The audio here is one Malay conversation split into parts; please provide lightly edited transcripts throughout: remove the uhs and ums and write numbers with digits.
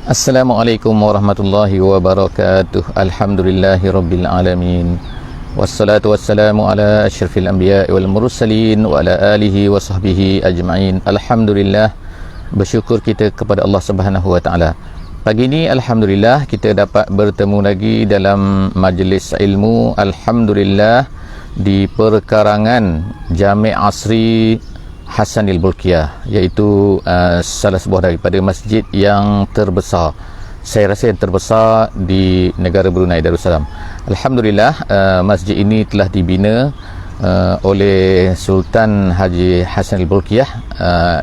Assalamualaikum warahmatullahi wabarakatuh. Alhamdulillahi rabbil alamin. Wassalatu wassalamu ala asyrafil anbiya'i wal mursalin wa ala alihi wa sahbihi ajma'in. Alhamdulillah, bersyukur kita kepada Allah Subhanahu wa taala. Pagi ini alhamdulillah kita dapat bertemu lagi dalam majlis ilmu, alhamdulillah, di perkarangan Jami' Asri Hasanil Bolkiah, iaitu salah sebuah daripada masjid yang terbesar, saya rasa yang terbesar di negara Brunei Darussalam. Alhamdulillah, masjid ini telah dibina oleh Sultan Haji Hasanil Bolkiah,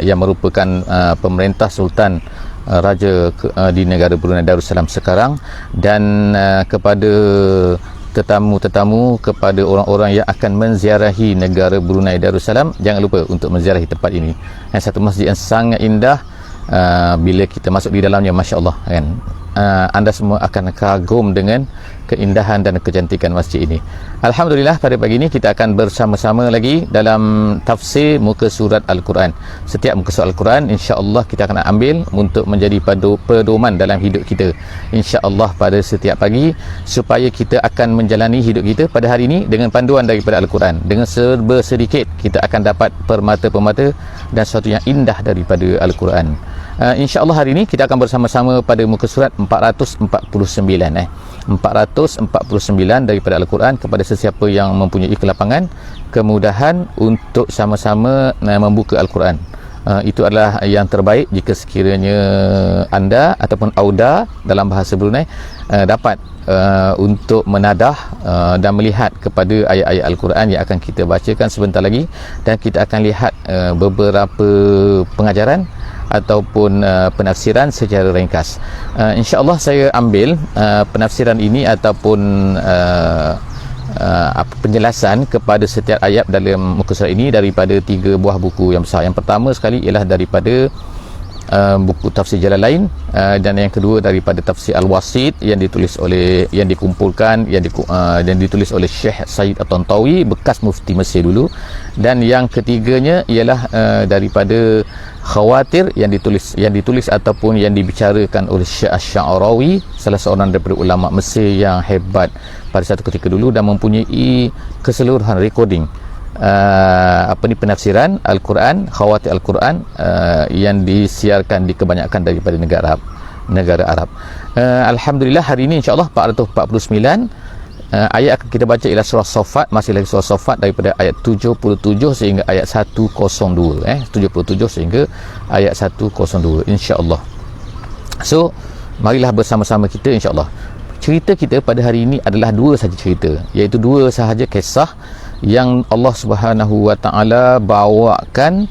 yang merupakan pemerintah Sultan Raja di negara Brunei Darussalam sekarang. Dan kepada tetamu-tetamu, kepada orang-orang yang akan menziarahi negara Brunei Darussalam, jangan lupa untuk menziarahi tempat ini. Satu masjid yang sangat indah. Bila kita masuk di dalamnya, Masya Allah kan, anda semua akan kagum dengan keindahan dan kecantikan masjid ini. Alhamdulillah, pada pagi ini kita akan bersama-sama lagi dalam tafsir muka surat Al-Quran. Setiap muka surat Al-Quran insya-Allah kita akan ambil untuk menjadi pedoman dalam hidup kita, insya-Allah, pada setiap pagi, supaya kita akan menjalani hidup kita pada hari ini dengan panduan daripada Al-Quran. Dengan serba sedikit kita akan dapat permata-permata dan sesuatu yang indah daripada Al-Quran. InsyaAllah hari ini kita akan bersama-sama pada muka surat 449 449 daripada Al-Quran, kepada sesiapa yang mempunyai kelapangan, kemudahan untuk sama-sama membuka Al-Quran. Itu adalah yang terbaik jika sekiranya anda ataupun auda dalam bahasa Brunei dapat untuk menadah dan melihat kepada ayat-ayat Al-Quran yang akan kita bacakan sebentar lagi, dan kita akan lihat beberapa pengajaran ataupun penafsiran secara ringkas. InsyaAllah saya ambil penafsiran ini ataupun penjelasan kepada setiap ayat dalam muka surat ini daripada 3 buah buku yang besar. Yang pertama sekali ialah daripada buku tafsir Jalalain, dan yang kedua daripada tafsir Al-Wasit yang ditulis oleh, yang dikumpulkan, yang ditulis oleh Syekh Said At-Tantawi, bekas mufti Mesir dulu, dan yang ketiganya ialah daripada Khawatir yang ditulis ataupun yang dibicarakan oleh Syekh Asy-Sya'rawi, salah seorang daripada ulama Mesir yang hebat pada satu ketika dulu dan mempunyai keseluruhan recording penafsiran Al-Quran, Khawatir Al-Quran, yang disiarkan di kebanyakan daripada negara Arab. Alhamdulillah, hari ini insya-Allah 449 ayat akan kita baca ialah surah Saffat, masih lagi surah Saffat daripada ayat 77 sehingga ayat 102, 77 sehingga ayat 102 insya-Allah. So marilah bersama-sama kita insya-Allah. Cerita kita pada hari ini adalah 2 sahaja cerita, iaitu 2 sahaja kisah yang Allah Subhanahu wa taala bawakan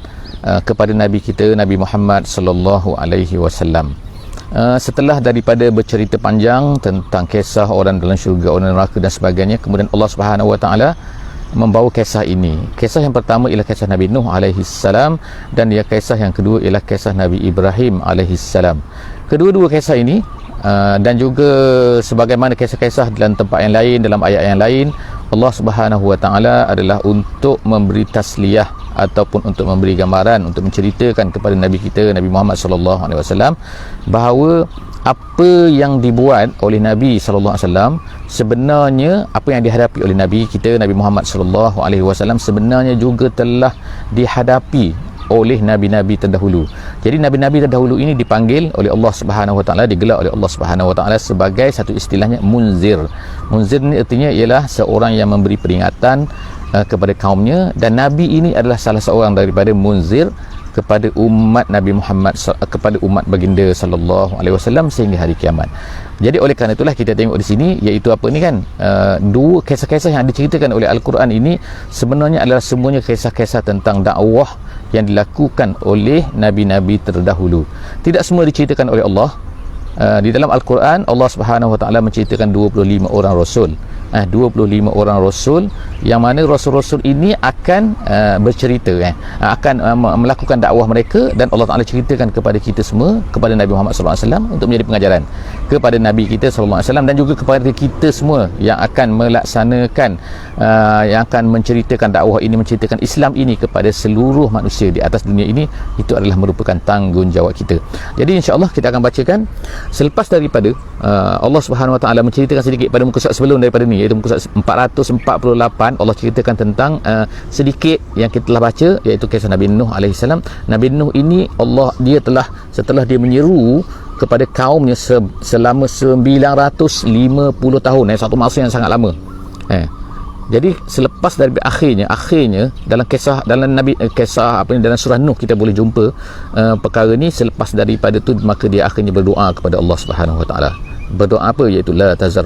kepada nabi kita, Nabi Muhammad sallallahu alaihi wasallam. Setelah daripada bercerita panjang tentang kisah orang dalam syurga, orang neraka dan sebagainya, kemudian Allah Subhanahu wa taala membawa kisah ini. Kisah yang pertama ialah kisah Nabi Nuh alaihi salam, dan kisah yang kedua ialah kisah Nabi Ibrahim alaihi salam. Kedua-dua kisah ini dan juga sebagaimana kisah-kisah dalam tempat yang lain, dalam ayat yang lain, Allah Subhanahu wa taala adalah untuk memberi tasliyah ataupun untuk memberi gambaran, untuk menceritakan kepada nabi kita, Nabi Muhammad sallallahu alaihi wasallam, bahawa apa yang dibuat oleh Nabi sallallahu alaihi wasallam sebenarnya, apa yang dihadapi oleh nabi kita Nabi Muhammad sallallahu alaihi wasallam sebenarnya juga telah dihadapi oleh nabi-nabi terdahulu. Jadi nabi-nabi terdahulu ini dipanggil oleh Allah Subhanahu wa taala, digelar oleh Allah Subhanahu wa taala sebagai satu istilahnya munzir. Munzir ni artinya ialah seorang yang memberi peringatan kepada kaumnya, dan nabi ini adalah salah seorang daripada munzir kepada umat Nabi Muhammad, kepada umat baginda sallallahu alaihi wasallam sehingga hari kiamat. Jadi oleh kerana itulah kita tengok di sini, iaitu apa ni kan, 2 kisah-kisah yang diceritakan oleh Al-Quran ini sebenarnya adalah semuanya kisah-kisah tentang dakwah yang dilakukan oleh nabi-nabi terdahulu. Tidak semua diceritakan oleh Allah. Di dalam Al-Quran Allah Subhanahu wa taala menceritakan 25 orang rasul. 25 orang rasul, yang mana rasul-rasul ini akan bercerita akan melakukan dakwah mereka, dan Allah Ta'ala ceritakan kepada kita semua, kepada Nabi Muhammad SAW untuk menjadi pengajaran kepada Nabi kita SAW, dan juga kepada kita semua yang akan melaksanakan yang akan menceritakan dakwah ini, menceritakan Islam ini kepada seluruh manusia di atas dunia ini. Itu adalah merupakan tanggungjawab kita. Jadi insya-Allah kita akan bacakan selepas daripada Allah Subhanahu Wa Taala menceritakan sedikit pada muka surat sebelum daripada ni, iaitu muka surat 448. Allah ceritakan tentang sedikit yang kita telah baca, iaitu kisah Nabi Nuh alaihissalam. Nabi Nuh ini dia telah, setelah dia menyeru kepada kaumnya selama 950 tahun, satu masa yang sangat lama. Jadi selepas dari akhirnya dalam kisah dalam surah Nuh kita boleh jumpa perkara ni. Selepas daripada tu, maka dia akhirnya berdoa kepada Allah Subhanahu Wa Taala. Berdoa apa? Iaitu la tazar,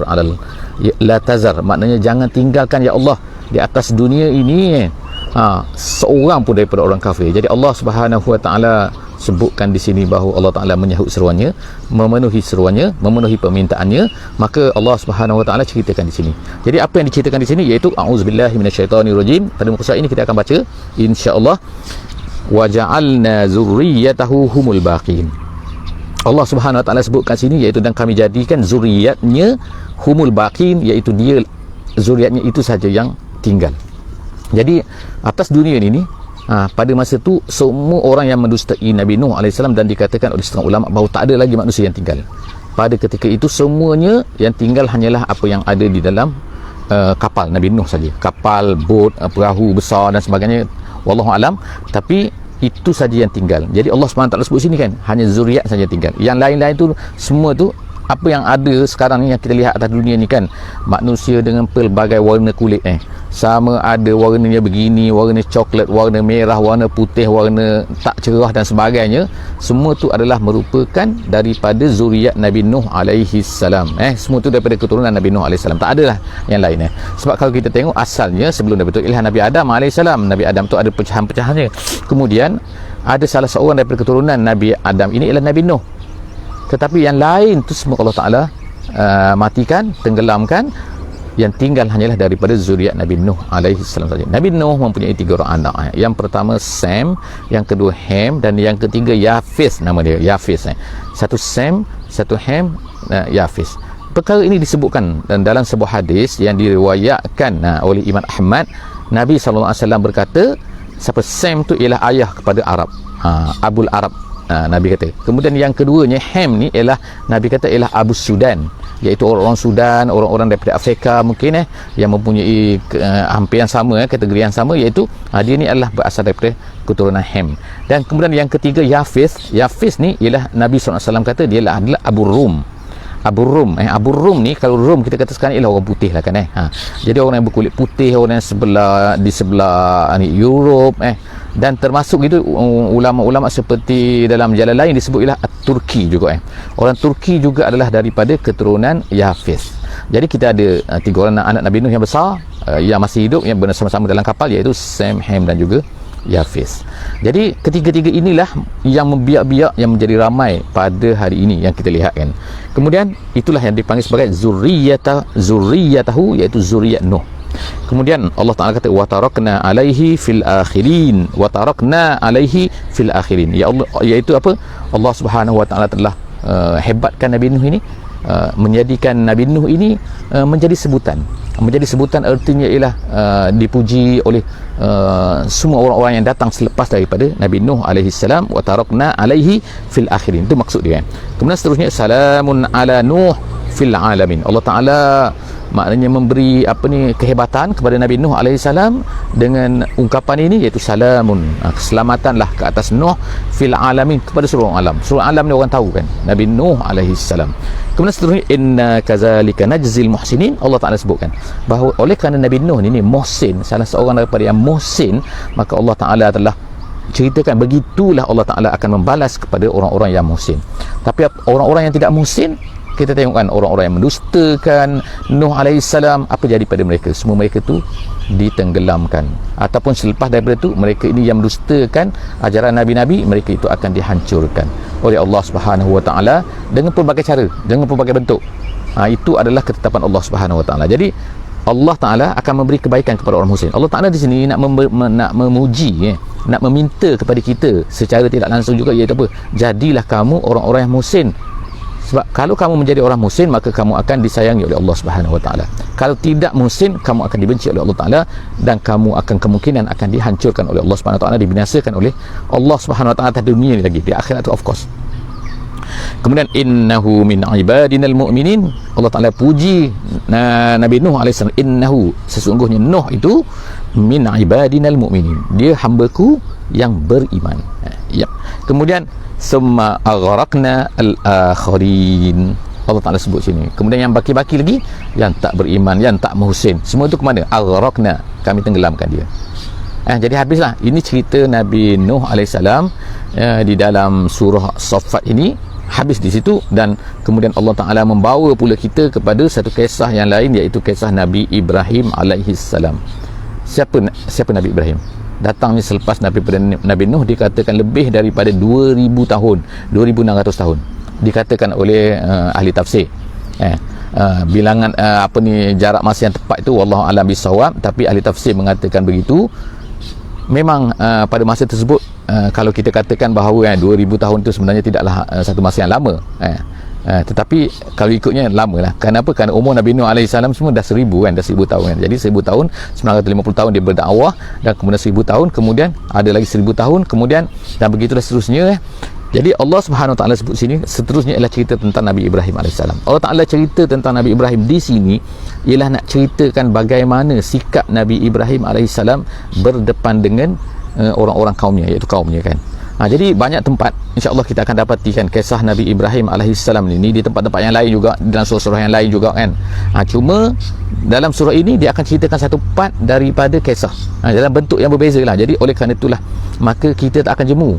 maknanya jangan tinggalkan ya Allah di atas dunia ini seorang pun daripada orang kafir. Jadi Allah Subhanahu Wa Taala sebutkan di sini bahawa Allah Ta'ala menyahut seruannya, memenuhi seruannya, memenuhi permintaannya. Maka Allah Subhanahu Wa Ta'ala ceritakan di sini. Jadi apa yang diceritakan di sini iaitu a'udzubillahi minasyaitonirrajim. Pada muka surat ini kita akan baca insya-Allah, wa ja'alna zurriyyatahu humul baqin. Allah Subhanahu Wa Ta'ala sebutkan sini iaitu, dan kami jadikan zuriatnya humul baqin, iaitu dia zuriatnya itu saja yang tinggal. Jadi atas dunia ini pada masa tu semua orang yang mendustai Nabi Nuh AS, dan dikatakan oleh setengah ulama bahawa tak ada lagi manusia yang tinggal. Pada ketika itu semuanya yang tinggal hanyalah apa yang ada di dalam kapal Nabi Nuh saja. Kapal, bot, perahu besar dan sebagainya, wallahu alam. Tapi itu saja yang tinggal. Jadi Allah SWT sebut sini kan, hanya zuriat saja tinggal. Yang lain-lain tu semua tu, apa yang ada sekarang ni yang kita lihat atas dunia ni kan, manusia dengan pelbagai warna kulit sama ada warnanya begini, warna coklat, warna merah, warna putih, warna tak cerah dan sebagainya. Semua tu adalah merupakan daripada zuriat Nabi Nuh alaihi salam. Semua tu daripada keturunan Nabi Nuh alaihi salam. Tak adalah yang lain. Sebab kalau kita tengok asalnya sebelum daripada itu ialah Nabi Adam alaihi salam. Nabi Adam tu ada pecahan-pecahannya. Kemudian ada salah seorang daripada keturunan Nabi Adam ini ialah Nabi Nuh. Tetapi yang lain tu semua Allah Ta'ala matikan, tenggelamkan. Yang tinggal hanyalah daripada zuriat Nabi Nuh alaihi salam saja. Nabi Nuh mempunyai 3 orang anak. Yang pertama Sam, yang kedua Ham, dan yang ketiga Yafis. Nama dia Yafis. Satu Sam, satu Ham, Yafis. Perkara ini disebutkan dan dalam sebuah hadis yang diriwayatkan oleh Imam Ahmad. Nabi SAW berkata, siapa Sam tu ialah ayah kepada Arab, Abul Arab. Nabi kata. Kemudian yang keduanya Ham ni ialah Nabi kata ialah Abu Sudan, iaitu orang-orang Sudan, orang-orang daripada Afrika mungkin yang mempunyai hampir yang sama, kategori yang sama, iaitu dia ni adalah berasal daripada keturunan Ham. Dan kemudian yang ketiga Yafis. Yafis ni ialah Nabi SAW kata dia adalah Abu Rum. Abu Rum Abu Rum ni, kalau Rum kita kata sekarang ialah orang putih lah kan jadi orang yang berkulit putih, orang yang di sebelah Europe dan termasuk itu ulama-ulama seperti dalam jalan lain disebut ialah Turki juga orang Turki juga adalah daripada keturunan Yafis. Jadi kita ada 3 orang anak Nabi Nuh yang besar yang masih hidup, yang bersama-sama dalam kapal, iaitu Sam, Ham dan juga Yafis. Jadi ketiga-tiga inilah yang membiak-biak, yang menjadi ramai pada hari ini yang kita lihat kan. Kemudian itulah yang dipanggil sebagai zurriyatahu, iaitu zuriat Nuh. Kemudian Allah Ta'ala kata wa tarakna alaihi fil akhirin, wa tarakna alaihi fil akhirin. Ya Allah, iaitu apa? Allah Subhanahu Wa Ta'ala telah hebatkan Nabi Nuh ini, menjadikan Nabi Nuh ini menjadi sebutan. Menjadi sebutan artinya ialah dipuji oleh semua orang-orang yang datang selepas daripada Nabi Nuh alaihi salam. Wa tarakna alaihi fil akhirin, itu maksud dia. Kemudian seterusnya salamun ala Nuh fil alamin. Allah Ta'ala maknanya memberi kehebatan kepada Nabi Nuh alaihissalam dengan ungkapan ini, iaitu salamun, keselamatanlah ke atas Nuh fil alamin, kepada seluruh alam. Seluruh alam ni orang tahu kan Nabi Nuh alaihissalam. Kemudian seterusnya inna kazalika najzil muhsinin. Allah Ta'ala sebutkan bahawa oleh kerana Nabi Nuh ni muhsin, salah seorang daripada yang muhsin, maka Allah Ta'ala telah ceritakan begitulah Allah Ta'ala akan membalas kepada orang-orang yang muhsin. Tapi orang-orang yang tidak muhsin, kita tengok kan, orang-orang yang mendustakan Nuh alaihissalam, apa jadi pada mereka? Semua mereka tu ditenggelamkan, ataupun selepas daripada itu mereka ini yang mendustakan ajaran Nabi-Nabi, mereka itu akan dihancurkan oleh Allah Subhanahu Wa Ta'ala dengan pelbagai cara, dengan pelbagai bentuk. Itu adalah ketetapan Allah Subhanahu Wa Ta'ala. Jadi Allah Ta'ala akan memberi kebaikan kepada orang muhsin. Allah Ta'ala di sini nak memuji, nak meminta kepada kita secara tidak langsung juga, iaitu apa? Jadilah kamu orang-orang yang muhsin. Sebab kalau kamu menjadi orang muhsin, maka kamu akan disayangi oleh Allah Subhanahu Wa Ta'ala. Kalau tidak muhsin, kamu akan dibenci oleh Allah Ta'ala, dan kamu akan kemungkinan akan dihancurkan oleh Allah Subhanahu Wa Ta'ala, dibinasakan oleh Allah Subhanahu Wa Ta'ala atas dunia ni lagi, di akhirat tu of course. Kemudian innahu min ibadinal mu'minin, Allah Ta'ala puji Nabi Nuh AS. Innahu, sesungguhnya Nuh itu min ibadinal mu'minin, dia hambaku yang beriman. Yep. Kemudian summa aghraqna al-akhirin, Allah Ta'ala sebut sini. Kemudian yang baki-baki lagi, yang tak beriman, yang tak muhsin, semua itu ke mana? Aghraqna, kami tenggelamkan dia. Jadi habislah. Ini cerita Nabi Nuh AS di dalam surah Saffat ini, habis di situ. Dan kemudian Allah Ta'ala membawa pula kita kepada satu kisah yang lain, iaitu kisah Nabi Ibrahim alaihissalam. Siapa Nabi Ibrahim? Datangnya selepas Nabi Nuh, dikatakan lebih daripada 2000 tahun, 2600 tahun, dikatakan oleh ahli tafsir. Bilangan jarak masa yang tepat itu wallahu alam bisawab, tapi ahli tafsir mengatakan begitu. Memang pada masa tersebut, kalau kita katakan bahawa 2000 tahun itu sebenarnya tidaklah satu masa yang lama, tetapi kalau ikutnya lama lah. Kenapa? Kerana umur Nabi Nuh AS semua dah 1000 kan, dah 1000 tahun kan. Jadi 1000 tahun, 950 tahun dia berdakwah, dan kemudian 1000 tahun, kemudian ada lagi 1000 tahun kemudian, dan begitulah seterusnya. Jadi Allah Subhanahu Wa Ta'ala sebut sini, seterusnya ialah cerita tentang Nabi Ibrahim AS. Allah Ta'ala cerita tentang Nabi Ibrahim di sini ialah nak ceritakan bagaimana sikap Nabi Ibrahim AS berdepan dengan orang-orang kaumnya, iaitu kaumnya kan. Jadi banyak tempat insya-Allah kita akan dapatikan kisah Nabi Ibrahim AS ini di tempat-tempat yang lain juga, dalam surah-surah yang lain juga kan. Cuma dalam surah ini dia akan ceritakan satu part daripada kisah, dalam bentuk yang berbeza lah. Jadi oleh kerana itulah maka kita tak akan jemu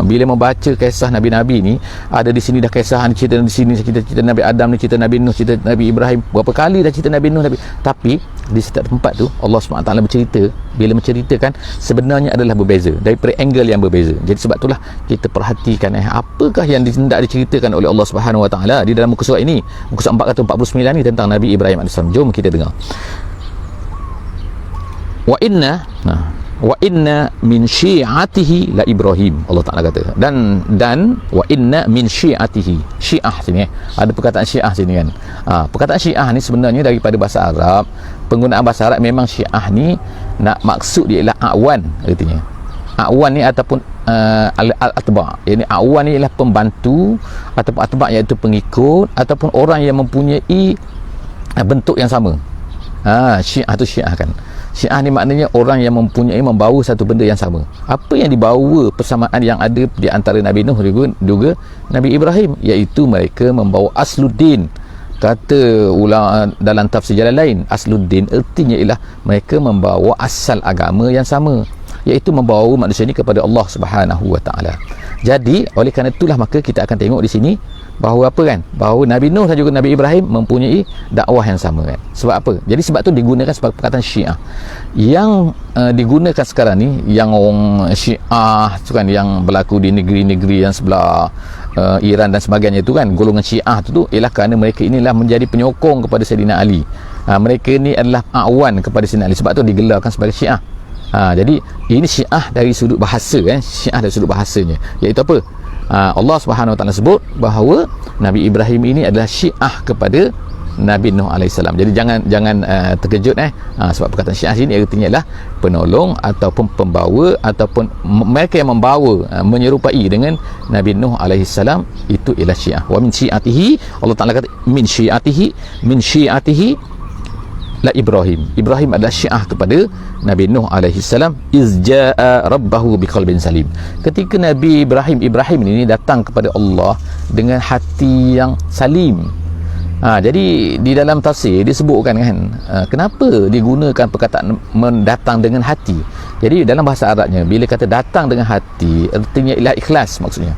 bila membaca kisah Nabi-Nabi ni. Ada di sini dah kisah ni, cerita di sini cerita Nabi Adam ni, cerita Nabi Nuh, cerita Nabi Ibrahim, berapa kali dah cerita Nabi Nuh, tapi di setiap tempat tu Allah SWT bercerita, bila menceritakan sebenarnya adalah berbeza, daripada angle yang berbeza. Jadi sebab itulah kita perhatikan apakah yang hendak diceritakan oleh Allah Subhanahu Wa Ta'ala di dalam muka surat ini, muka surat 449 ni, tentang Nabi Ibrahim AS. Jom kita dengar. Wa inna min syi'atihi la Ibrahim, Allah Ta'ala kata, dan wa inna min syi'atihi. Syiah sini ada perkataan syiah sini kan. Perkataan syiah ni sebenarnya daripada bahasa Arab. Penggunaan bahasa Arab memang syiah ni nak maksud dia ialah a'wan, artinya a'wan ni ataupun al-atba'. Yani a'wan ni ialah pembantu ataupun atba' iaitu pengikut ataupun orang yang mempunyai bentuk yang sama. Syiah tu syiah kan. Syiah ni maknanya orang yang membawa satu benda yang sama. Apa yang dibawa, persamaan yang ada di antara Nabi Nuh juga Nabi Ibrahim, iaitu mereka membawa asluddin. Kata ulama dalam tafsir jalan lain, asluddin artinya ialah mereka membawa asal agama yang sama, iaitu membawa manusia ini kepada Allah Subhanahu Wa Ta'ala. Jadi oleh kerana itulah maka kita akan tengok di sini bahawa apa kan, bahawa Nabi Nuh dan juga Nabi Ibrahim mempunyai dakwah yang sama kan. Sebab apa? Jadi sebab tu digunakan sebagai perkataan syiah. Yang digunakan sekarang ni, yang orang syiah tu kan, yang berlaku di negeri-negeri yang sebelah Iran dan sebagainya itu kan, golongan syiah tu ialah kerana mereka inilah menjadi penyokong kepada Sayyidina Ali. Mereka ni adalah a'wan kepada Sayyidina Ali, sebab tu digelarkan sebagai syiah. Jadi ini syiah dari sudut bahasa kan, syiah dari sudut bahasanya, iaitu apa? Allah Subhanahu Wa Ta'ala sebut bahawa Nabi Ibrahim ini adalah syiah kepada Nabi Nuh AS. Jadi jangan terkejut sebab perkataan syiah sini artinya adalah penolong ataupun pembawa ataupun mereka yang membawa, menyerupai dengan Nabi Nuh AS, itu ialah syiah. Wa min syiatihi, Allah Ta'ala kata min syiatihi la Ibrahim. Ibrahim adalah syiah kepada Nabi Nuh AS. Izja'a rabbahu biqalbin salim. Ketika Nabi Ibrahim ini datang kepada Allah dengan hati yang salim. Jadi di dalam tafsir disebutkan kan, kenapa digunakan perkataan mendatang dengan hati. Jadi dalam bahasa Arabnya bila kata datang dengan hati, artinya ialah ikhlas maksudnya,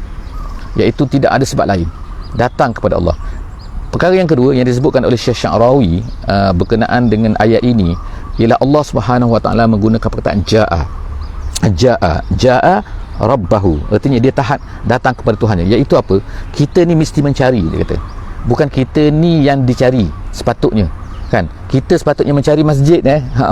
iaitu tidak ada sebab lain, datang kepada Allah. Perkara yang kedua yang disebutkan oleh Syekh Sya'rawi berkenaan dengan ayat ini ialah Allah Subhanahu Wa Ta'ala menggunakan perkataan ja'a rabbahu, artinya dia datang kepada Tuhannya, iaitu apa? Kita ni mesti mencari, dia kata, bukan kita ni yang dicari sepatutnya. kan. Kita sepatutnya mencari masjid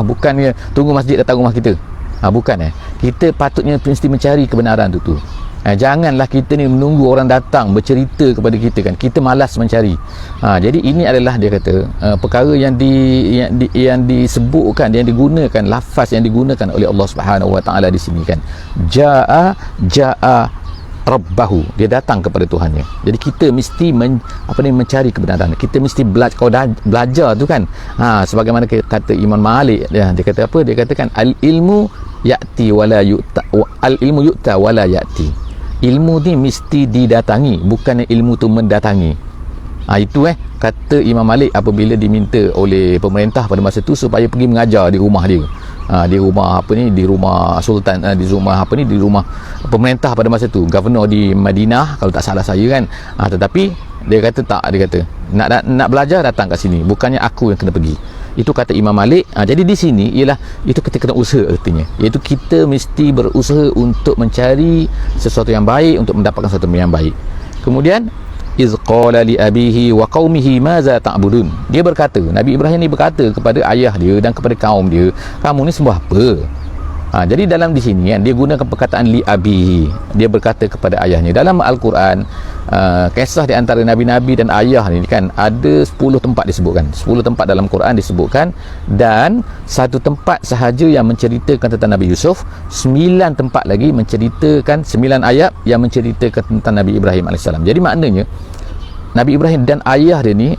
bukannya tunggu masjid datang rumah kita. Bukan kita patutnya mesti mencari kebenaran tu. Janganlah kita ni menunggu orang datang bercerita kepada kita kan. Kita malas mencari. Jadi ini adalah dia kata perkara yang disebutkan, yang digunakan, lafaz yang digunakan oleh Allah Subhanahu Wa Taala di sini kan. Jaa Rabbahu, dia datang kepada Tuhannya. Jadi kita mesti mencari kebenaran. Kita mesti belajar tu kan. Sebagaimana kata Imam Malik, dia kata apa? Dia katakan al ilmu ya'ti wala yu'ta, al ilmu yu'ta wala ya'ti. Ilmu ni mesti didatangi, bukannya ilmu tu mendatangi. Itu kata Imam Malik apabila diminta oleh pemerintah pada masa tu supaya pergi mengajar di rumah dia. Di rumah di rumah sultan, di rumah pemerintah pada masa tu, governor di Madinah kalau tak salah saya kan. Tetapi dia kata tak, dia kata nak belajar datang kat sini, bukannya aku yang kena pergi. Itu kata Imam Malik. Jadi di sini ialah itu kita kena usaha, artinya iaitu kita mesti berusaha untuk mencari sesuatu yang baik, untuk mendapatkan sesuatu yang baik. Kemudian iz qala li abihi wa qaumihi maza ta'budun, dia berkata, Nabi Ibrahim ni berkata kepada ayah dia dan kepada kaum dia, kamu ni sembah apa? Jadi dalam di sini kan, dia gunakan perkataan li abihi, dia berkata kepada ayahnya. Dalam Al-Quran, kisah di antara Nabi-Nabi dan ayah ni kan ada 10 tempat disebutkan. 10 tempat dalam Quran disebutkan, dan satu tempat sahaja yang menceritakan tentang Nabi Yusuf. 9 tempat lagi menceritakan, 9 ayat yang menceritakan tentang Nabi Ibrahim AS. Jadi maknanya Nabi Ibrahim dan ayah dia ni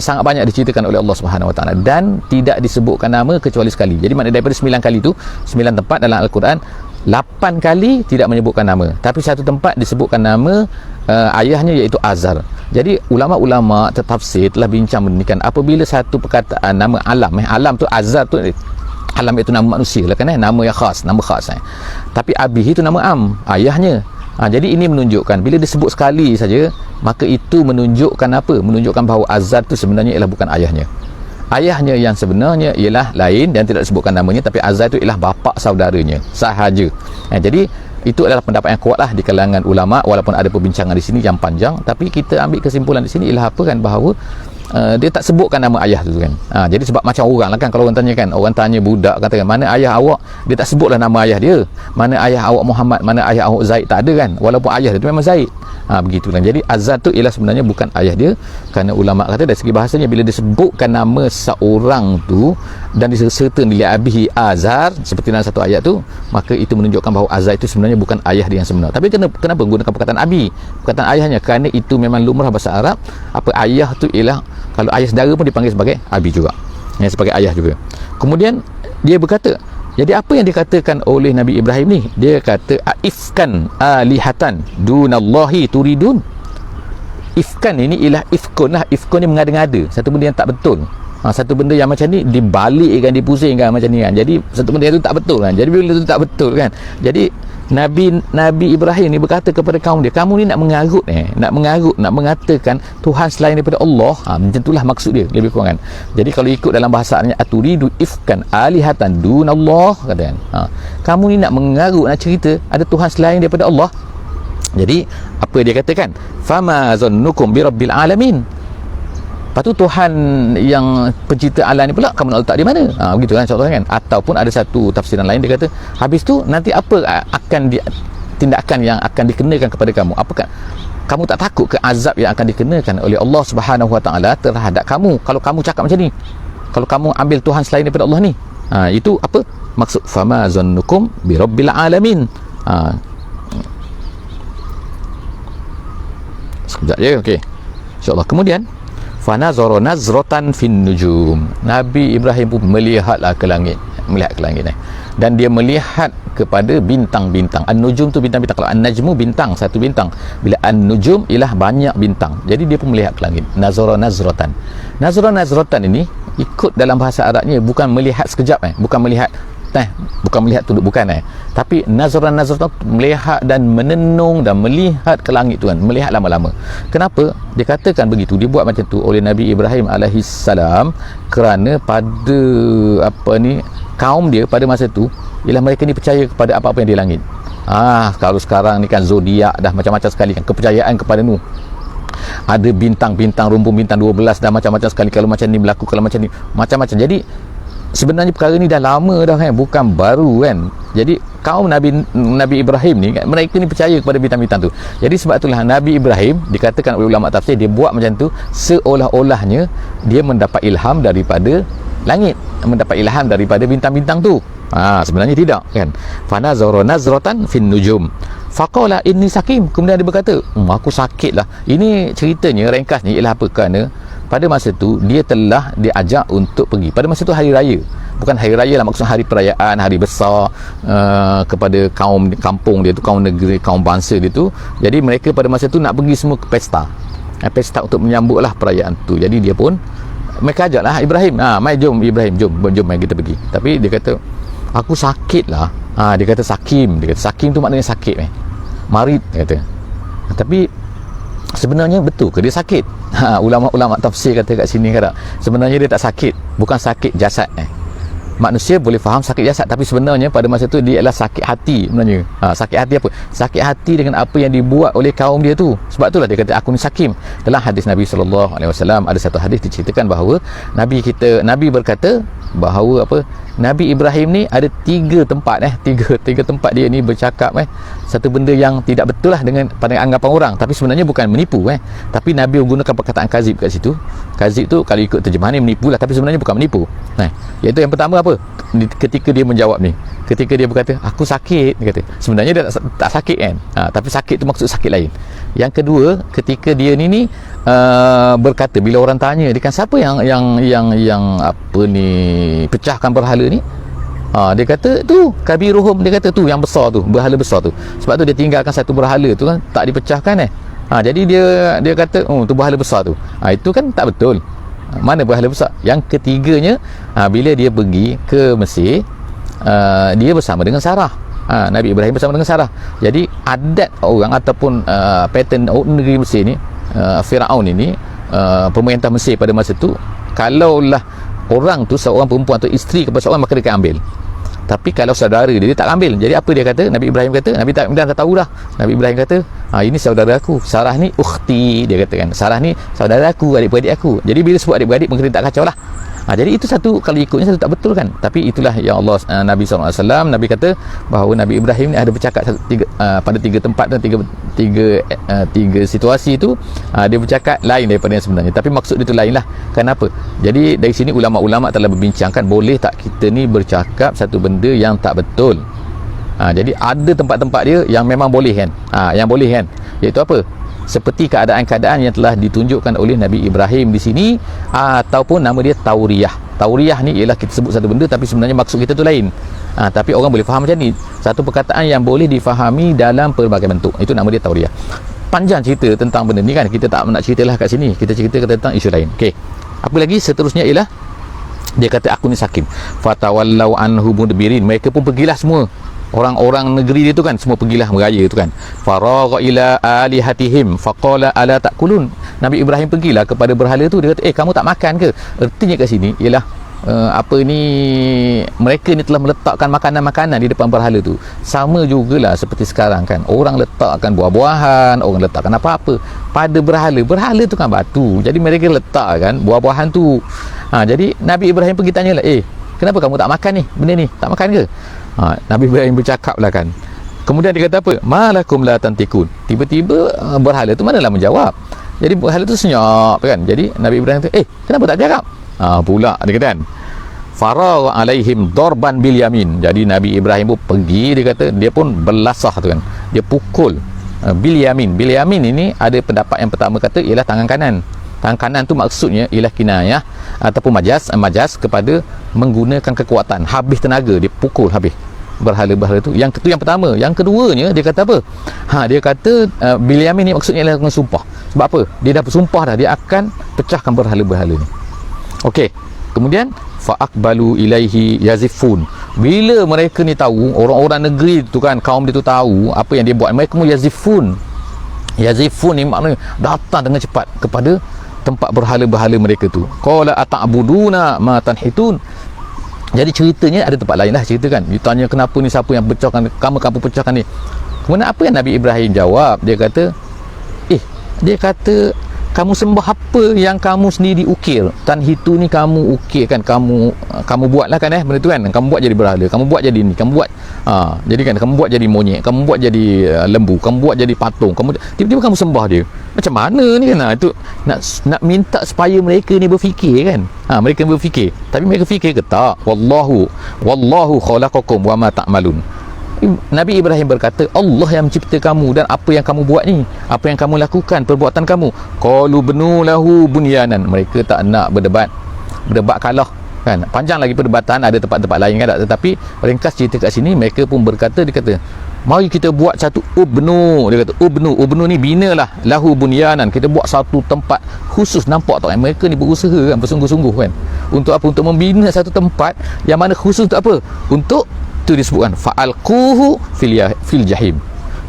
sangat banyak diceritakan oleh Allah Subhanahu Wa Taala, dan tidak disebutkan nama kecuali sekali. Jadi maknanya daripada 9 kali tu, 9 tempat dalam Al-Quran, 8 kali tidak menyebutkan nama, tapi satu tempat disebutkan nama ayahnya, iaitu Azar. Jadi ulama-ulama tafsir telah bincang mengenai apabila satu perkataan nama alam tu Azar tu, alam itu nama manusia lah kan, nama yang khas, nama khas tapi Abi itu nama am, ayahnya. Jadi ini menunjukkan bila disebut sekali saja, maka itu menunjukkan apa? Menunjukkan bahawa Azar tu sebenarnya ialah bukan ayahnya. Ayahnya yang sebenarnya ialah lain dan tidak disebutkan namanya, tapi Azar itu ialah bapa saudaranya sahaja. Jadi itu adalah pendapat yang kuatlah di kalangan ulama, walaupun ada perbincangan di sini yang panjang, tapi kita ambil kesimpulan di sini ialah apa kan, bahawa dia tak sebutkan nama ayah tu kan. Jadi sebab macam orang lah kan, kalau orang tanya kan, orang tanya budak katakan mana ayah awak, dia tak sebutlah nama ayah dia. Mana ayah awak Muhammad, mana ayah awak Zaid, tak ada kan, walaupun ayah dia tu memang Zaid. Begitulah. Jadi Azar tu ialah sebenarnya bukan ayah dia, kerana ulama kata dari segi bahasanya bila disebutkan nama seorang tu dan diserta li abihi Azar seperti dalam satu ayat tu, maka itu menunjukkan bahawa Azar itu sebenarnya bukan ayah dia yang sebenar. Tapi kenapa gunakan perkataan abi, perkataan ayahnya? Kerana itu memang lumrah bahasa Arab. Apa ayah tu ialah, kalau ayah saudara pun dipanggil sebagai abi juga, sebagai ayah juga. Kemudian dia berkata, jadi apa yang dikatakan oleh Nabi Ibrahim ni? Dia kata ifkan alihatan dunallahi turidun. Ifkan ini ialah ifkun lah. Ifkun ni mengada-ngada satu benda yang tak betul. Satu benda yang macam ni dibalikkan, dipusingkan macam ni kan. Jadi satu benda itu tak betul kan. Jadi bila itu tak betul kan, jadi Nabi Ibrahim ni berkata kepada kaum dia, kamu ni nak mengarut nak mengatakan Tuhan selain daripada Allah. Macam itulah maksud dia lebih kurang kan. Jadi kalau ikut dalam bahasanya aturidu ifkan alihatan dunallah, katakan kamu ni nak mengarut, nak cerita ada Tuhan selain daripada Allah. Jadi apa dia katakan, fama zannukum birabbil alamin. Lepas tu Tuhan yang pencipta alam ni pula kamu nak letak di mana? Begitu kan contohnya kan. Ataupun ada satu tafsiran lain, dia kata habis tu nanti apa akan tindakan yang akan dikenakan kepada kamu? Apakah kamu tak takut ke azab yang akan dikenakan oleh Allah Subhanahu Wa Taala terhadap kamu kalau kamu cakap macam ni, kalau kamu ambil Tuhan selain daripada Allah ni? Itu apa maksud fama zannukum birabbil alamin. Sekejap je, okey, insyaAllah. Kemudian fanazara nazratan fin nujum, Nabi Ibrahim pun melihatlah ke langit, dan dia melihat kepada bintang-bintang. An-nujum tu bintang-bintang. Kalau an-najmu bintang, satu bintang. Bila an-nujum ialah banyak bintang. Jadi dia pun melihat ke langit. Nazara nazratan. Nazara nazratan ini ikut dalam bahasa Arabnya bukan melihat sekejap, bukan melihat tunduk, bukan tapi nazran melihat dan menenung dan melihat ke langit tu kan, melihat lama-lama. Kenapa dikatakan begitu, dibuat macam tu oleh Nabi Ibrahim alaihissalam? Kerana pada kaum dia pada masa tu ialah mereka ni percaya kepada apa-apa yang di langit. Kalau sekarang ni kan zodiak dah macam-macam sekali kan kepercayaan kepada nu. ada bintang-bintang, rumpun bintang 12 dan macam-macam sekali, kalau macam ni berlaku, kalau macam ni macam-macam. Jadi sebenarnya perkara ni dah lama dah kan, bukan baru kan. Jadi kaum Nabi Ibrahim ni, mereka ni percaya kepada bintang-bintang tu. Jadi sebab itulah Nabi Ibrahim dikatakan oleh ulama tafsir, dia buat macam tu seolah-olahnya dia mendapat ilham daripada langit, mendapat ilham daripada bintang-bintang tu. Sebenarnya tidak kan. Fanazara nazratan fin nujum faqala inni sakim, kemudian dia berkata, aku sakit lah. Ini ceritanya ringkasnya ialah apa, kerana pada masa tu dia telah diajak untuk pergi. Pada masa tu hari raya, bukan hari raya lah, maksud hari perayaan, hari besar kepada kaum kampung dia tu, kaum negeri, kaum bangsa dia tu. Jadi mereka pada masa tu nak pergi semua ke pesta, pesta untuk menyambutlah perayaan tu. Jadi dia pun, mereka ajaklah Ibrahim, mai jom Ibrahim, jom mai kita pergi. Tapi dia kata, aku sakit lah. Dia kata sakim. Dia kata sakim tu maknanya sakit, marid, dia kata. Tapi sebenarnya betul ke dia sakit? Ulama-ulama tafsir kata kat sini kan, sebenarnya dia tak sakit, bukan sakit jasad. Manusia boleh faham sakit jasad, tapi sebenarnya pada masa tu dia adalah sakit hati sebenarnya. Sakit hati apa? Sakit hati dengan apa yang dibuat oleh kaum dia tu. Sebab itulah dia kata aku ni sakim. Dalam hadis Nabi SAW ada satu hadis diceritakan bahawa Nabi berkata bahawa apa, Nabi Ibrahim ni ada tiga tempat tiga tempat dia ni bercakap satu benda yang tidak betul lah dengan pada anggapan orang, tapi sebenarnya bukan menipu tapi Nabi menggunakan perkataan kazib kat situ. Kazib tu kalau ikut terjemahan ni menipu lah, tapi sebenarnya bukan menipu. Iaitu yang pertama apa, ketika dia menjawab ni, ketika dia berkata aku sakit, dia kata sebenarnya dia tak sakit kan, tapi sakit tu maksud sakit lain. Yang kedua, ketika dia ni berkata, bila orang tanya dia kan, siapa yang apa ni pecahkan berhala ni, dia kata tu kabiruhum, dia kata tu yang besar tu, berhala besar tu. Sebab tu dia tinggalkan satu berhala tu kan, tak dipecahkan jadi dia kata tu berhala besar tu. Itu kan tak betul. Mana berhala besar? Yang ketiganya, bila dia pergi ke Mesir, dia bersama dengan Sarah. Nabi Ibrahim bersama dengan Sarah. Jadi adat orang ataupun pattern negeri Mesir ni, Firaun ini, pemerintah Mesir pada masa tu, kalaulah orang tu seorang perempuan atau isteri kepada seorang, maka dia akan ambil. Tapi kalau saudara dia tak ambil. Jadi apa dia kata? Nabi Ibrahim kata, Nabi tak tahu dah. Nabi Ibrahim kata, ini saudara aku, Sarah ni ukhti, dia katakan. Sarah ni saudara aku, adik-beradik aku. Jadi bila sebut adik-beradik, mungkin dia tak kacau lah. Jadi itu satu, kalau ikutnya satu tak betul kan. Tapi itulah yang Allah, Nabi SAW, Nabi kata bahawa Nabi Ibrahim ni ada bercakap pada tiga tempat dan tiga situasi itu, dia bercakap lain daripada yang sebenarnya. Tapi maksud dia tu lain lah. Kenapa? Jadi dari sini ulama-ulama telah berbincangkan, boleh tak kita ni bercakap satu benda yang tak betul. Jadi ada tempat-tempat dia yang memang boleh kan, yang boleh kan, iaitu apa? Seperti keadaan-keadaan yang telah ditunjukkan oleh Nabi Ibrahim di sini, ataupun nama dia Tauriyah. Tauriyah ni ialah kita sebut satu benda tapi sebenarnya maksud kita tu lain. Tapi orang boleh faham macam ni, satu perkataan yang boleh difahami dalam pelbagai bentuk. Itu nama dia Tauriyah. Panjang cerita tentang benda ni kan, kita tak nak ceritalah kat sini, kita cerita tentang isu lain. Okey. Apa lagi seterusnya ialah dia kata aku ni sakim. Fatawallau anhu mudbirin, mereka pun pergilah semua. Orang-orang negeri dia tu kan, semua pergilah meraya tu kan. Faragha ila alihatihim faqala ala takulun. Nabi Ibrahim pergilah kepada berhala tu, dia kata kamu tak makan ke? Artinya kat sini ialah mereka ni telah meletakkan makanan-makanan di depan berhala tu. Sama jugalah seperti sekarang kan, orang letakkan buah-buahan, orang letakkan apa-apa pada berhala. Berhala tu kan batu, jadi mereka letakkan buah-buahan tu. Jadi Nabi Ibrahim pergi tanyalah, kenapa kamu tak makan ni, benda ni tak makan ke? Nabi Ibrahim bercakap lah kan. Kemudian dia kata apa? Malakum la tantikun. Tiba-tiba berhala tu manalah menjawab. Jadi berhala tu senyap kan. Jadi Nabi Ibrahim kata, kenapa tak bercakap? Pula dia kata kan, faragha alaihim darban bil yamin. Jadi Nabi Ibrahim pun pergi, dia kata dia pun berlasah tu kan, dia pukul bil yamin. Bil yamin ini ada pendapat yang pertama kata ialah tangan kanan. Tangan kanan tu maksudnya ialah kinayah ataupun majaz kepada menggunakan kekuatan, habis tenaga, dia pukul habis berhala-berhala tu. Yang itu yang pertama. Yang keduanya dia kata apa? Dia kata bil yamin ni maksudnya ialah dengan sumpah. Sebab apa? Dia dah bersumpah dah, dia akan pecahkan berhala-berhala ni. Okey. Kemudian fa'aqbalu ilaihi yazifun. Bila mereka ni tahu, orang-orang negeri tu kan, kaum dia tu tahu apa yang dia buat, mereka pun yazifun. Yazifun ni maknanya datang dengan cepat kepada tempat berhala-berhala mereka tu. Qala ata'buduna ma tanhitun. Jadi ceritanya ada tempat lain lah cerita kan. Ditanya kenapa ni, siapa yang pecahkan, kamu pecahkan ni. Kemudian apa yang Nabi Ibrahim jawab? Dia kata kamu sembah apa yang kamu sendiri ukir. Tan hitu ni kamu ukir kan, kamu buatlah kan benda tu kan, kamu buat jadi berhala, kamu buat jadi ni, kamu buat jadi kan, kamu buat jadi monyet, kamu buat jadi lembu, kamu buat jadi patung, kamu tiba-tiba kamu sembah dia. Macam mana ni kan? Itu nak minta supaya mereka ni berfikir kan. Mereka berfikir, tapi mereka fikir ke tak? Wallahu khalaqakum wa ma ta'malun. Nabi Ibrahim berkata, Allah yang mencipta kamu dan apa yang kamu buat ni, apa yang kamu lakukan, perbuatan kamu. Qalu bnu lahu bunyanan. Mereka tak nak berdebat kalah kan. Panjang lagi perdebatan, ada tempat-tempat lain kan, tetapi ringkas cerita kat sini, mereka pun berkata, dia kata, mari kita buat satu ubnu. Dia kata ubnu ni binalah lahu bunyanan, kita buat satu tempat khusus. Nampak tak kan, mereka ni berusaha kan, bersungguh-sungguh kan, untuk apa? Untuk membina satu tempat yang mana khusus untuk apa? Untuk tu disebutkan fa'alquhu fil jahim.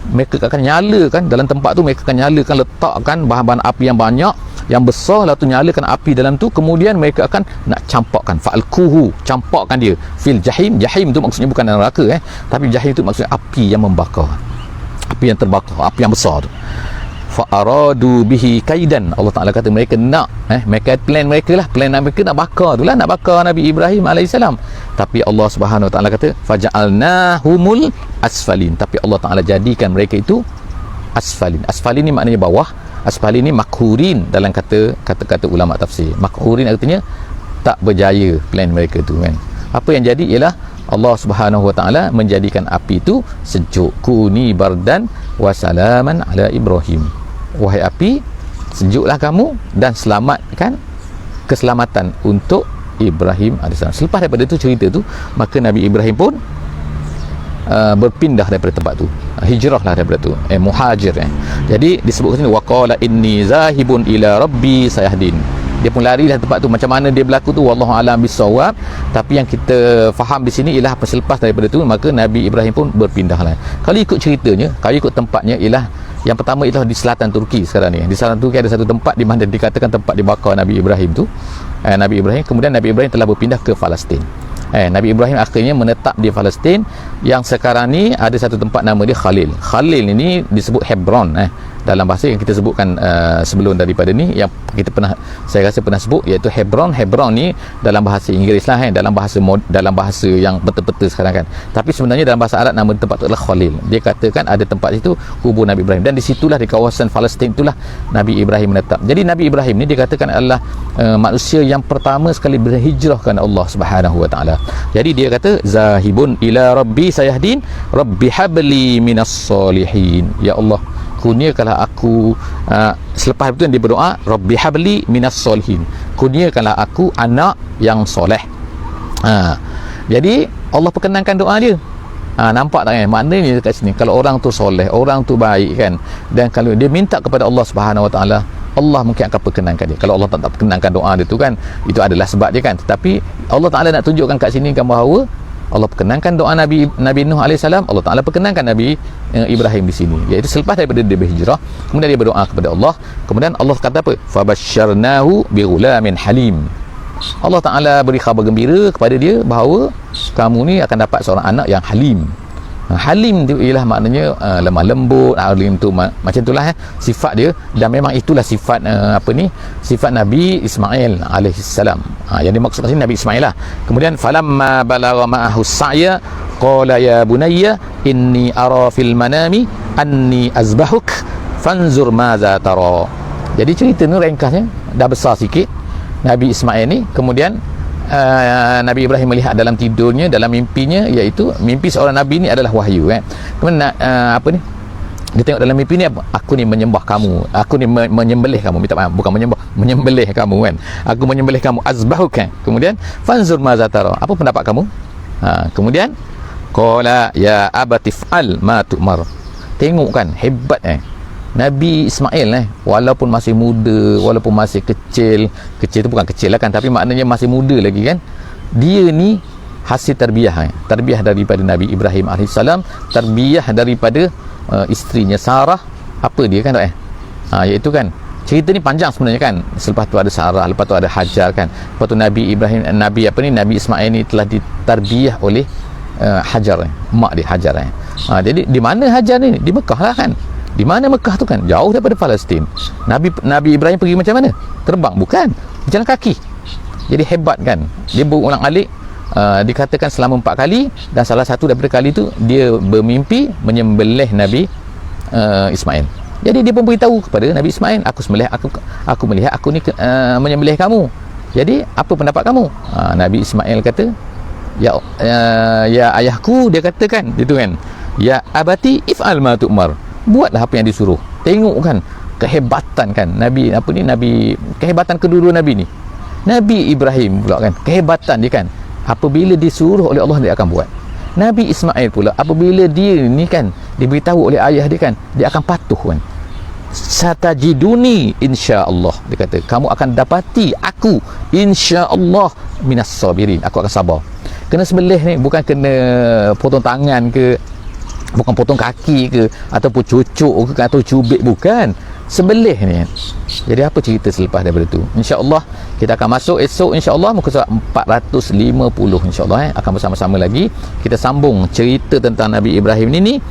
Mereka akan nyalakan dalam tempat tu, mereka akan nyalakan, letakkan bahan-bahan api yang banyak, yang besar, lalu nyalakan api dalam tu, kemudian mereka akan nak campakkan. Fa'alquhu, campakkan dia fil jahim. Jahim tu maksudnya bukan neraka tapi jahim tu maksudnya api yang membakar, api yang terbakar, api yang besar tu. Fa'aradu bihi kaidan. Allah Ta'ala kata mereka nak mereka plan mereka nak bakar tu lah, nak bakar Nabi Ibrahim AS. Tapi Allah Subhanahu Wa Ta'ala kata faja'alnahumul asfalin. Tapi Allah Ta'ala jadikan mereka itu asfalin. Asfalin ni maknanya bawah, asfalin ni makhurin dalam kata-kata ulama tafsir. Makhurin artinya tak berjaya plan mereka tu kan. Apa yang jadi ialah Allah Subhanahu Wa Ta'ala menjadikan api itu sejuk. Kuni bardan wa salaman ala Ibrahim. Wahai api, sejuklah kamu dan selamatkan, keselamatan untuk Ibrahim AS. Selepas daripada tu cerita tu, maka Nabi Ibrahim pun berpindah daripada tempat tu, hijrahlah daripada tu, muhajir Jadi disebut sini waqala inni zahibun ila rabbi sayahdin. Dia pun lari dari tempat tu. Macam mana dia berlaku tu wallahu alam bisawab, tapi yang kita faham di sini ialah selepas daripada tu maka Nabi Ibrahim pun berpindahlah. Kalau ikut ceritanya, kalau ikut tempatnya ialah yang pertama ialah di selatan Turki sekarang ni. Di selatan Turki ada satu tempat di mana dikatakan tempat dibakar Nabi Ibrahim tu. Nabi Ibrahim, kemudian Nabi Ibrahim telah berpindah ke Palestin. Nabi Ibrahim akhirnya menetap di Palestin, yang sekarang ni ada satu tempat nama dia Khalil. Khalil ini disebut Hebron dalam bahasa yang kita sebutkan sebelum daripada ni, yang kita saya rasa pernah sebut, iaitu Hebron. Hebron ni dalam bahasa Inggeris lah dalam bahasa yang betul-betul sekarang kan. Tapi sebenarnya dalam bahasa Arab nama tempat tu adalah Khalil. Dia katakan ada tempat situ kubur Nabi Ibrahim, dan di situlah, di kawasan Palestin itulah Nabi Ibrahim menetap. Jadi Nabi Ibrahim ni dikatakan adalah manusia yang pertama sekali berhijrah kerana Allah Subhanahu Wa Ta'ala. Jadi dia kata zahibun ila rabbi sayahdin rabbi habli minas solihin. Ya Allah, kurniakanlah aku, selepas itu dia berdoa rabbi habli minas solihin, kurniakanlah aku anak yang soleh. Jadi Allah perkenankan doa dia. Nampak tak kan? Maknanya dekat sini, kalau orang tu soleh, orang tu baik kan, dan kalau dia minta kepada Allah Subhanahu Wa Ta'ala, Allah mungkin akan perkenankan dia. Kalau Allah tak perkenankan doa dia tu kan, itu adalah sebab dia kan. Tetapi Allah Ta'ala nak tunjukkan kat sini kan bahawa Allah perkenankan doa Nabi Nuh AS, Allah Ta'ala perkenankan Nabi Ibrahim di sini, iaitu selepas daripada dia berhijrah, kemudian dia berdoa kepada Allah, kemudian Allah kata apa? Fabasyarnahu bighulamin halim. Allah Ta'ala beri khabar gembira kepada dia bahawa kamu ni akan dapat seorang anak yang halim. Halim tu ialah maknanya lemah lembut. Halim tu macam itulah sifat dia, dan memang itulah sifat sifat Nabi Ismail alaihissalam. Yang dimaksud sini Nabi Ismail lah. Kemudian falamma balagha ma'ahu sa'ya qala ya bunayya inni ara fil manami anni azbahuk fanzur madza tara. Jadi cerita ni ringkasnya dah besar sikit Nabi Ismail ni, kemudian Nabi Ibrahim melihat dalam tidurnya, dalam mimpinya, iaitu mimpi seorang Nabi ni adalah wahyu kan. Kemudian dia tengok dalam mimpi ni, aku ni menyembah kamu, aku ni menyembelih kamu, minta maaf, bukan menyembah, menyembelih kamu kan, aku menyembelih kamu, azbahuk kan. Kemudian fanzur madza tara, apa pendapat kamu? Kemudian qala ya abatif'al ma tu'mar. Tengok kan, hebat Nabi Ismail walaupun masih muda, walaupun masih kecil tu bukan kecil lah kan, tapi maknanya masih muda lagi kan, dia ni hasil tarbiyah daripada Nabi Ibrahim AS, tarbiyah daripada isterinya Sarah. Apa dia kan iaitu kan, cerita ni panjang sebenarnya kan. Selepas tu ada Sarah, lepas tu ada Hajar kan, lepas tu Nabi Ismail ni telah ditarbiyah oleh Hajar, mak dia Hajar. Jadi di mana Hajar ni? Di Mekah lah kan. Di mana Mekah tu kan? Jauh daripada Palestin. Nabi Ibrahim pergi macam mana? Terbang? Bukan, berjalan kaki. Jadi hebat kan? Dia berulang-alik, dikatakan selama 4 kali, dan salah satu daripada kali tu dia bermimpi menyembelih Nabi Ismail. Jadi dia pun beritahu kepada Nabi Ismail, aku melihat aku ni menyembelih kamu. Jadi apa pendapat kamu? Nabi Ismail kata, ya ayahku, dia katakan gitu kan, ya abati if'al ma tu'mar, buatlah apa yang disuruh. Tengok kan kehebatan kan Nabi kehebatan kedua-dua Nabi ni. Nabi Ibrahim pula kan, kehebatan dia kan, apabila disuruh oleh Allah dia akan buat. Nabi Ismail pula apabila dia ni kan diberitahu oleh ayah dia kan, dia akan patuh kan. Satajiduni insya-Allah, dia kata kamu akan dapati aku insya-Allah minas sabirin, aku akan sabar. Kena sembelih ni bukan kena potong tangan ke, bukan potong kaki ke, ataupun cucuk ke, atau cubit, bukan. Sembelih ni. Jadi apa cerita selepas daripada tu? InsyaAllah kita akan masuk esok, insyaAllah muka surat 450, insyaAllah akan bersama-sama lagi kita sambung cerita tentang Nabi Ibrahim ni.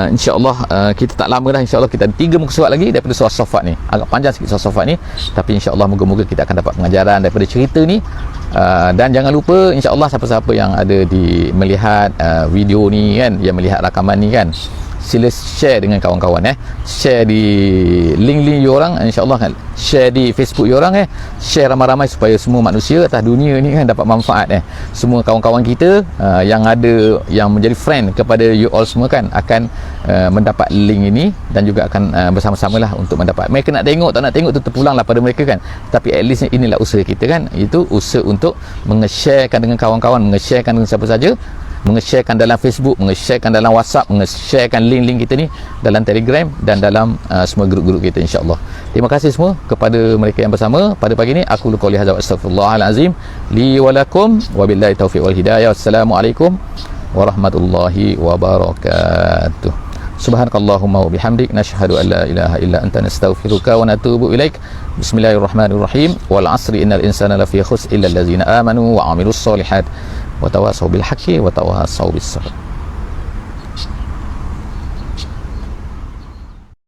InsyaAllah kita tak lama dah, insyaAllah kita ada 3 muka surat lagi daripada surah Safat ni. Agak panjang sikit surah Safat ni, tapi insyaAllah moga-moga kita akan dapat pengajaran daripada cerita ni. Dan jangan lupa insyaAllah siapa-siapa yang ada melihat video ni kan, yang melihat rakaman ni kan, sila share dengan kawan-kawan share di link-link diorang, insyaAllah kan, share di Facebook diorang share ramai-ramai supaya semua manusia atas dunia ni kan dapat manfaat semua kawan-kawan kita yang ada, yang menjadi friend kepada you all semua kan, akan mendapat link ini, dan juga akan bersama-sama lah untuk mendapat. Mereka nak tengok tak nak tengok tu terpulang lah pada mereka kan, tapi at least inilah usaha kita kan, itu usaha untuk mengesharekan dengan kawan-kawan, mengesharekan dengan siapa saja, mengesharekan dalam Facebook, mengesharekan dalam WhatsApp, mengesharekan link-link kita ni dalam Telegram dan dalam semua grup-grup kita, insyaAllah. Terima kasih semua kepada mereka yang bersama pada pagi ni. Aku qouli hadza wa astaghfirullahalazim li wa lakum wa billahi taufiq wal hidayah. Wassalamualaikum warahmatullahi wabarakatuh. Subhanakallahumma wa bihamdik, nashhadu an la ilaha illa anta, nastaghfiruka wa natubu ilaik. Bismillahirrahmanirrahim. Wal 'asri innal insana lafi khusr illa allazina amanu wa 'amilus solihat wa tawasaw bil haqqi wa tawasaw bis sabr.